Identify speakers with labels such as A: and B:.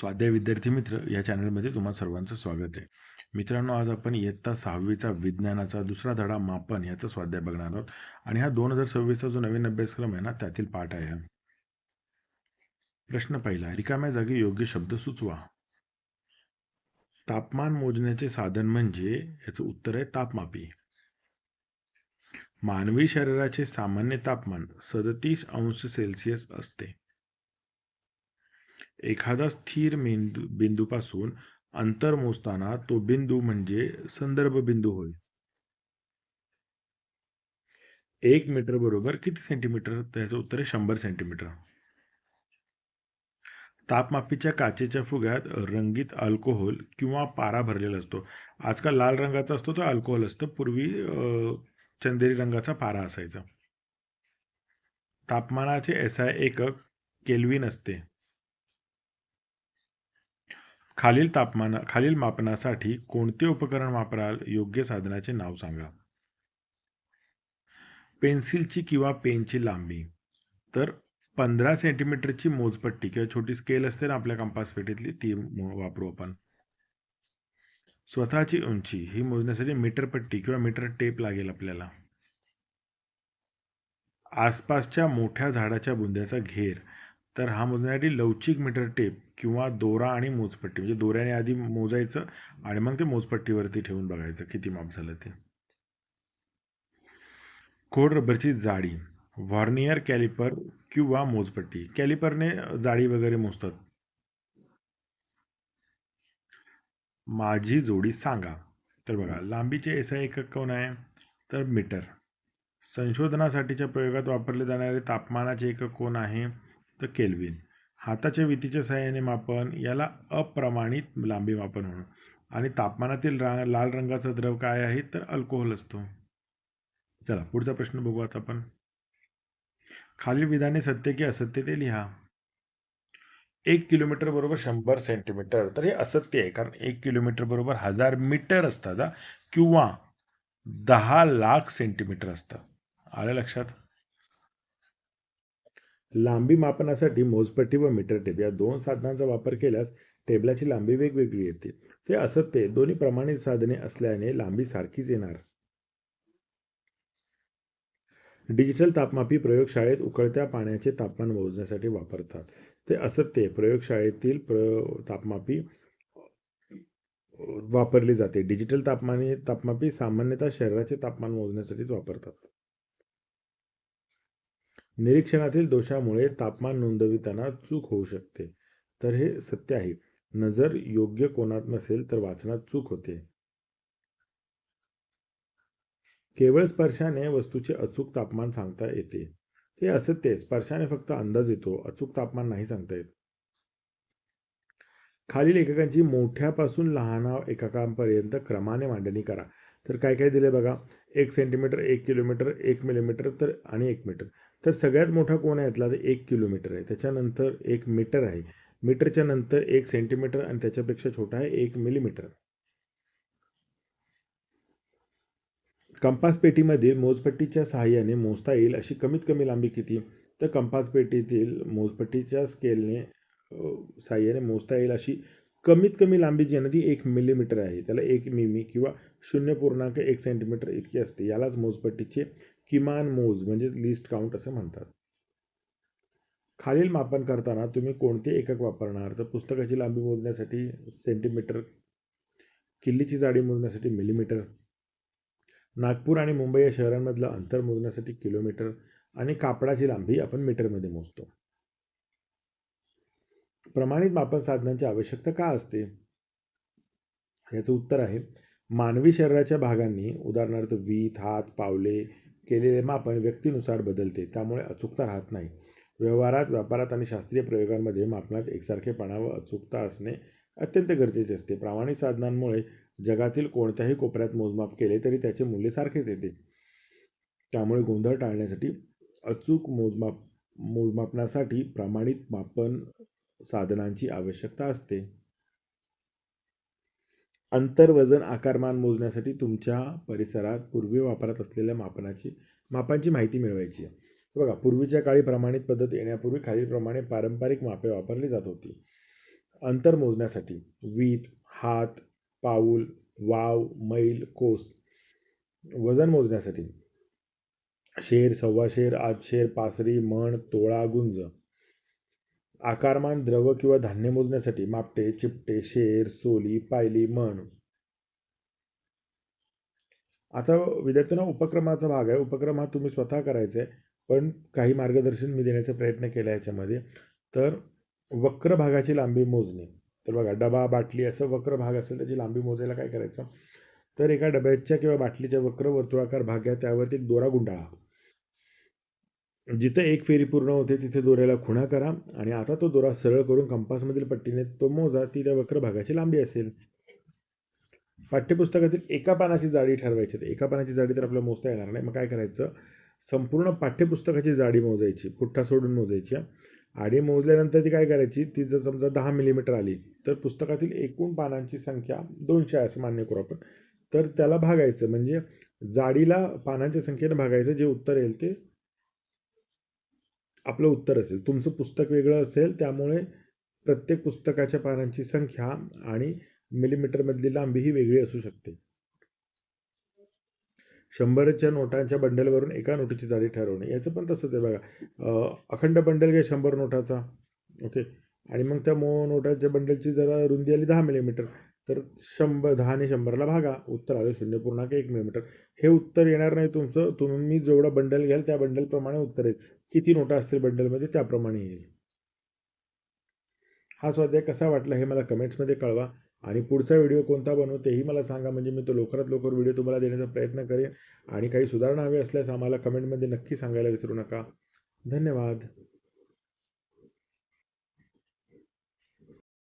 A: स्वाध्याय विद्यार्थी मित्र या चॅनलमध्ये तुम्हा सर्वांचं स्वागत आहे. मित्रांनो, आज आपण इयत्ता 6वीचा विज्ञानाचा दुसरा धडा मापन याचा स्वाध्याय बघणार आहोत आणि हा 2026चा जो नवीन अभ्यासक्रम आहे ना, त्यातील पाठ आहे हा. प्रश्न पहिला, रिकाम्या जागी योग्य शब्द सुचवा. तापमान मोजण्याचे साधन म्हणजे याचं उत्तर आहे तापमापी. मानवी शरीराचे सामान्य तापमान 37 अंश सेल्सिअस असते. एखादा स्थिर बिंदूपासून अंतर मोजताना तो बिंदू म्हणजे संदर्भ बिंदू होय. 1 मीटर बरोबर किती सेंटीमीटर? त्याचं उत्तर आहे 100 सेंटीमीटर. तापमापीच्या काचेच्या फुग्यात रंगीत अल्कोहोल किंवा पारा भरलेला असतो. आजकाल लाल रंगाचा असतो तो अल्कोहोल असतं, पूर्वी चंदेरी रंगाचा पारा असायचा. तापमानाचे SI एकक केल्विन असते. खालील मापनासाठी कोणते उपकरण वापराल? योग्य साधनाचे नाव सांगा. पेन्सिलची किंवा पेनची लांबी तर 15 सेंटीमीटरची मोजपट्टी किंवा छोटी स्केल असते ना आपल्या कंपास पेटीतली, ती वापरू आपण. स्वतःची उंची ही मोजण्यासाठी मीटर पट्टी किंवा मीटर टेप लागेल आपल्याला. आसपासच्या मोठ्या झाडाच्या बुंद्याचा घेर तर हा मोजण्यासाठी लवचिक मीटर टेप किंवा दोरा आणि मोजपट्टी, म्हणजे दोऱ्याने आधी मोजायचं आणि मग ते मोजपट्टीवरती ठेवून बघायचं किती माप झालं ते. खोड रबरची जाडी, व्हॉर्नियर कॅलिपर किंवा मोजपट्टी. कॅलिपरने जाडी वगैरे मोजतात. माझी जोडी सांगा. तर बघा, लांबीचे SI एकक कोण आहे? तर मीटर. संशोधनासाठीच्या प्रयोगात वापरले जाणारे तापमानाचे एकक कोण आहे? तर केल्विन. हाताच्या वितीच्या सहाय्याने मापन याला अप्रमाणित लांबी मापन म्हणून. आणि तापमानातील लाल रंगाचा द्रव काय आहे? तर अल्कोहोल असतो. चला पुढचा प्रश्न बघू आता आपण. खालील विधाने सत्य की असत्य ते लिहा. 1 किलोमीटर बरोबर 100 सेंटीमीटर, तर हे असत्य आहे, कारण 1 किलोमीटर बरोबर 1000 मीटर असतात किंवा 10 लाख सेंटीमीटर असतात. आलं लक्षात? लांबी मापनासाठी मोजपट्टी व मीटर टेप या दोन साधनांचा वापर केल्यास टेबलाची लांबी वेगवेगळी येते. ते असत्य, दोन्ही प्रमाणित साधने असल्याने लांबी सारखीच येणार. डिजिटल तापमापी प्रयोगशाळेत उकळत्या पाण्याचे तापमान मोजण्यासाठी वापरतात. ते असत्य, प्रयोगशाळेतील तापमापी वापरली जाते. डिजिटल तापमापी सामान्यतः शरीराचे तापमान मोजण्यासाठीच वापरतात. निरीक्षणातील दोषामुळे तापमान नोंदविताना चूक होऊ शकते, तर हे सत्य आहे. नजर योग्य कोनात नसेल तर वाचनात चूक होते. केवळ स्पर्शाने वस्तूचे अचूक तापमान सांगता येते. हे असत्य, स्पर्शाने फक्त अंदाज येतो, अचूक तापमान नाही सांगता येत. खालील एककांची मोठ्यापासून लहान एककांपर्यंत क्रमाने मांडणी करा. तर काय काय दिले बघा. 1 सेंटीमीटर, 1 किलोमीटर, 1 मिलीमीटर तर आणि 1 मीटर. तर सगळ्यात मोठा कोण आहे यातला? तर 1 किलोमीटर आहे. त्याच्यानंतर 1 मीटर आहे. मीटरच्या नंतर 1 सेंटीमीटर आणि त्याच्यापेक्षा छोटा आहे 1 मिलीमीटर. कंपास पेटीमधील मोजपट्टीच्या सहाय्याने मोजता येईल अशी कमीत कमी लांबी किती? तर कंपास पेटीतील मोजपट्टीच्या स्केलने सहाय्याने मोजता येईल अशी कमीत कमी लांबी जी आहे ना, ती 1 मिलीमीटर आहे. त्याला 1 मिमी किंवा 0.1 सेंटीमीटर इतकी असते. यालाच मोजपट्टीचे किमान मोज म्हणजे लिस्ट काउंट असं म्हणतात. खालील मापन करताना तुम्ही कोणते एकक वापरणार? तर पुस्तकाची लांबी मोजण्यासाठी सेंटीमीटर, किल्लीची जाडी मोजण्यासाठी मिलीमीटर, नागपूर आणि मुंबई या शहरांमधलं अंतर मोजण्यासाठी किलोमीटर आणि कापडाची लांबी आपण मीटरमध्ये मोजतो. प्रमाणित मापन साधनांची आवश्यकता का असते? याचं उत्तर आहे, मानवी शरीराच्या भागांनी उदाहरणार्थ वीत, हात, पावले केलेले मापन व्यक्तीनुसार बदलते, त्यामुळे अचूकता राहत नाही. व्यवहारात, व्यापारात आणि शास्त्रीय प्रयोगांमध्ये मापनात एकसारखेपणा व अचूकता असणे अत्यंत गरजेचे असते. प्रमाणित साधनांमुळे जगातील कोणत्याही कोपऱ्यात मोजमाप केले तरी त्याचे मूल्य सारखेच येते. त्यामुळे गोंधळ टाळण्यासाठी अचूक मोजमापनासाठी प्रमाणित मापन साधनांची आवश्यकता असते. अंतर, वजन, आकारमान मोजण्यासाठी तुमच्या परिसरात पूर्वी वापरात असलेल्या मापांची माहिती मिळवायची आहे. बघा, पूर्वीच्या काळी प्रमाणित पद्धत येण्यापूर्वी खालीलप्रमाणे पारंपरिक मापे वापरली जात होती. अंतर मोजण्यासाठी वीत, हात, पाऊल, वाव, मैल, कोस. वजन मोजण्यासाठी शेर, सव्वाशेर, आठशेर, पासरी, मण, तोळा, गुंज. आकारमान, द्रव किंवा धान्य मोजण्यासाठी मापटे, चिपटे, शेर, सोली, पायली, मण. आता विद्यार्थ्यांना उपक्रमाचा भाग आहे. उपक्रम हा तुम्ही स्वतः करायचा आहे, पण काही मार्गदर्शन मी देण्याचा प्रयत्न केला याच्यामध्ये. तर वक्र भागाची लांबी मोजणे. तर बघा, डबा, बाटली असं वक्र भाग असेल त्याची लांबी मोजायला काय करायचं, तर एका डब्याच्या किंवा बाटलीच्या वक्र वर्तुळाकार भाग घ्या, त्यावरती एक दोरा गुंडाळा. जिथे एक फेरी पूर्ण होते तिथे दोऱ्याला खुणा करा आणि आता तो दोरा सरळ करून कंपासमधील पट्टीने तो मोजा, ती त्या वक्र भागाची लांबी असेल. पाठ्यपुस्तकातील एका पानाची जाडी ठरवायची. एका पानाची जाडी तर आपल्याला मोजता येणार नाही, मग काय करायचं, संपूर्ण पाठ्यपुस्तकाची जाडी मोजायची, पुठ्ठा सोडून मोजायची. आणि मोजल्यानंतर ती काय करायची, ती जर समजा 10 मिलीमीटर आली तर पुस्तकातील एकूण पानांची संख्या 200 आहे असं मान्य करू आपण. तर त्याला भागायचं, म्हणजे जाडीला पानांच्या संख्येने भागायचं, जे उत्तर येईल ते आपलं उत्तर असेल. तुमचं पुस्तक वेगळं असेल त्यामुळे प्रत्येक पुस्तकाच्या पानांची संख्या आणि मिलीमीटरमधली लांबी ही वेगळी असू शकते. 100च्या नोटांच्या बंडलवरून एका नोटीची जाडी ठरवणे, याचं पण तसंच आहे बघा. अखंड बंडल घ्या 100 नोटाचा, ओके, आणि मग त्या नोटाच्या बंडलची जरा रुंदी आली 10 मिलीमीटर, तर 10 आणि 100ला भागा, उत्तर आलं 0.1 मिलीमीटर. हे उत्तर येणार नाही तुमचं, तुम्ही जेवढं बंडल घ्याल त्या बंडलप्रमाणे उत्तर येईल. किती नोटा असतील बंडलमध्ये त्याप्रमाणे येईल. हा स्वाध्याय कसा वाटला हे मला कमेंट्समध्ये कळवा आणि पुढचा व्हिडिओ कोणता बनवू तेही मला सांगा, म्हणजे मी तो लवकरात लवकर व्हिडिओ तुम्हाला देण्याचा प्रयत्न करेन. आणि काही सुधारणा हवी असल्यास आम्हाला कमेंटमध्ये नक्की सांगायला विसरू नका. धन्यवाद.